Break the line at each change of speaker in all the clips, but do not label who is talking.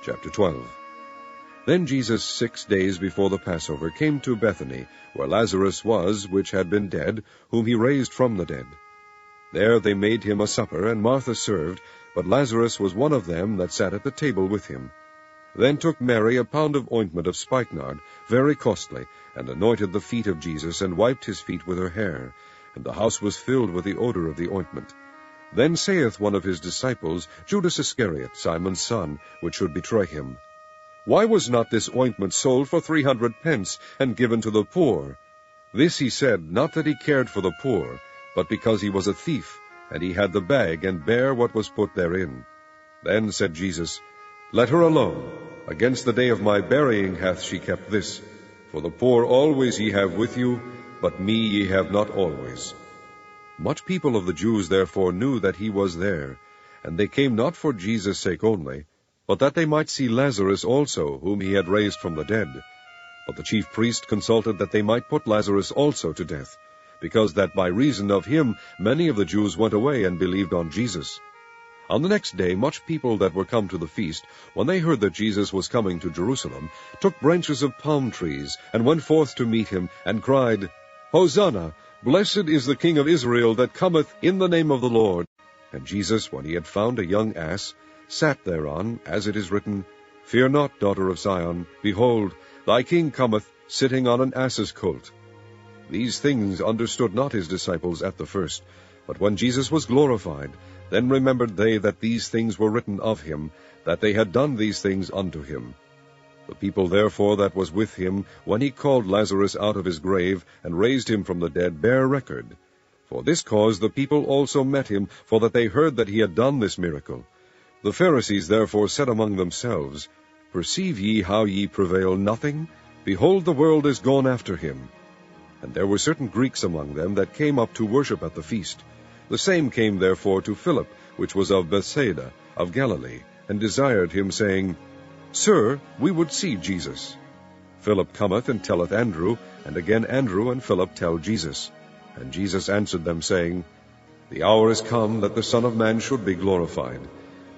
Chapter 12. Then Jesus 6 days before the Passover came to Bethany, where Lazarus was, which had been dead, whom he raised from the dead. There they made him a supper, and Martha served, but Lazarus was one of them that sat at the table with him. Then took Mary a pound of ointment of spikenard, very costly, and anointed the feet of Jesus, and wiped his feet with her hair. And the house was filled with the odor of the ointment. Then saith one of his disciples, Judas Iscariot, Simon's son, which should betray him, Why was not this ointment sold for 300 pence, and given to the poor? This he said, not that he cared for the poor, but because he was a thief, and he had the bag, and bare what was put therein. Then said Jesus, Let her alone. Against the day of my burying hath she kept this. For the poor always ye have with you, but me ye have not always. Much people of the Jews therefore knew that he was there, and they came not for Jesus' sake only, but that they might see Lazarus also, whom he had raised from the dead. But the chief priest consulted that they might put Lazarus also to death, because that by reason of him many of the Jews went away and believed on Jesus. On the next day much people that were come to the feast, when they heard that Jesus was coming to Jerusalem, took branches of palm trees, and went forth to meet him, and cried, Hosanna! Blessed is the King of Israel that cometh in the name of the Lord. And Jesus, when he had found a young ass, sat thereon, as it is written, Fear not, daughter of Zion, behold, thy King cometh, sitting on an ass's colt. These things understood not his disciples at the first, but when Jesus was glorified, then remembered they that these things were written of him, that they had done these things unto him. The people therefore that was with him, when he called Lazarus out of his grave, and raised him from the dead, bear record. For this cause the people also met him, for that they heard that he had done this miracle. The Pharisees therefore said among themselves, Perceive ye how ye prevail nothing? Behold, the world is gone after him. And there were certain Greeks among them that came up to worship at the feast. The same came therefore to Philip, which was of Bethsaida, of Galilee, and desired him, saying, Sir, we would see Jesus. Philip cometh and telleth Andrew, and again Andrew and Philip tell Jesus. And Jesus answered them, saying, The hour is come that the Son of Man should be glorified.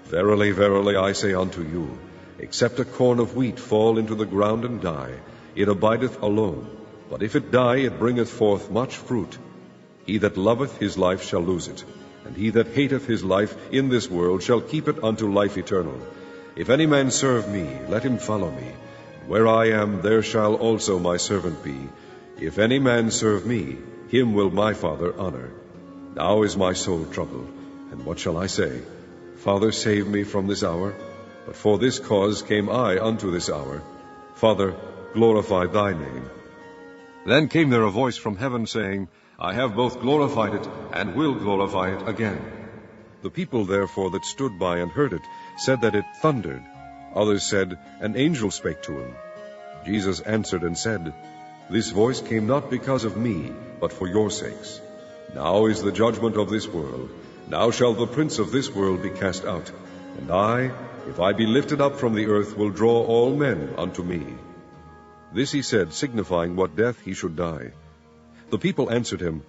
Verily, verily, I say unto you, except a corn of wheat fall into the ground and die, it abideth alone. But if it die, it bringeth forth much fruit. He that loveth his life shall lose it, and he that hateth his life in this world shall keep it unto life eternal. If any man serve me, let him follow me. Where I am, there shall also my servant be. If any man serve me, him will my Father honor. Now is my soul troubled, and what shall I say? Father, save me from this hour. But for this cause came I unto this hour. Father, glorify thy name. Then came there a voice from heaven, saying, I have both glorified it, and will glorify it again. The people therefore that stood by and heard it said that it thundered. Others said, An angel spake to him. Jesus answered and said, This voice came not because of me, but for your sakes. Now is the judgment of this world. Now shall the prince of this world be cast out. And I, if I be lifted up from the earth, will draw all men unto me. This he said, signifying what death he should die. The people answered him,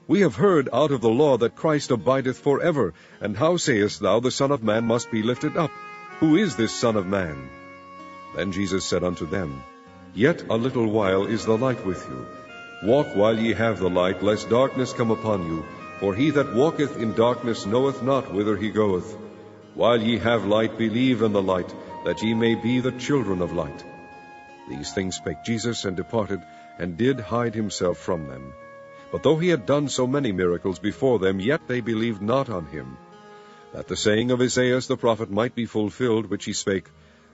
We have heard out of the law that Christ abideth forever, and how sayest thou, the Son of Man must be lifted up? Who is this Son of Man? Then Jesus said unto them, Yet a little while is the light with you. Walk while ye have the light, lest darkness come upon you. For he that walketh in darkness knoweth not whither he goeth. While ye have light, believe in the light, that ye may be the children of light. These things spake Jesus, and departed, and did hide himself from them. But though he had done so many miracles before them, yet they believed not on him. That the saying of Isaiah the prophet might be fulfilled, which he spake,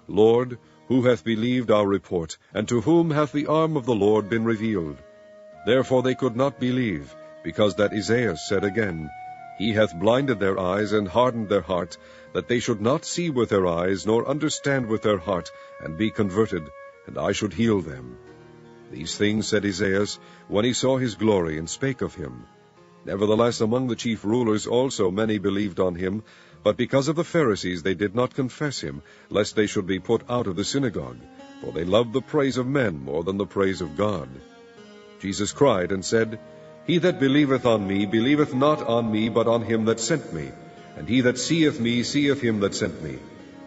Lord, who hath believed our report, and to whom hath the arm of the Lord been revealed? Therefore they could not believe, because that Isaiah said again, He hath blinded their eyes, and hardened their heart, that they should not see with their eyes, nor understand with their heart, and be converted, and I should heal them. These things said Isaiah, when he saw his glory, and spake of him. Nevertheless among the chief rulers also many believed on him, but because of the Pharisees they did not confess him, lest they should be put out of the synagogue, for they loved the praise of men more than the praise of God. Jesus cried and said, He that believeth on me believeth not on me, but on him that sent me. And he that seeth me seeth him that sent me.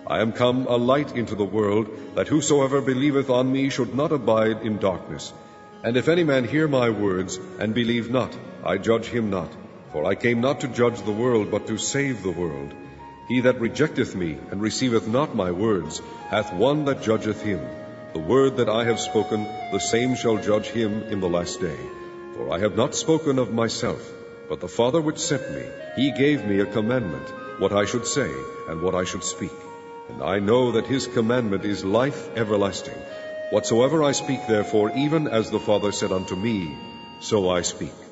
I am come a light into the world, that whosoever believeth on me should not abide in darkness. And if any man hear my words, and believe not, I judge him not. For I came not to judge the world, but to save the world. He that rejecteth me, and receiveth not my words, hath one that judgeth him. The word that I have spoken, the same shall judge him in the last day. For I have not spoken of myself, but the Father which sent me, he gave me a commandment, what I should say, and what I should speak. And I know that his commandment is life everlasting. Whatsoever I speak therefore, even as the Father said unto me, so I speak.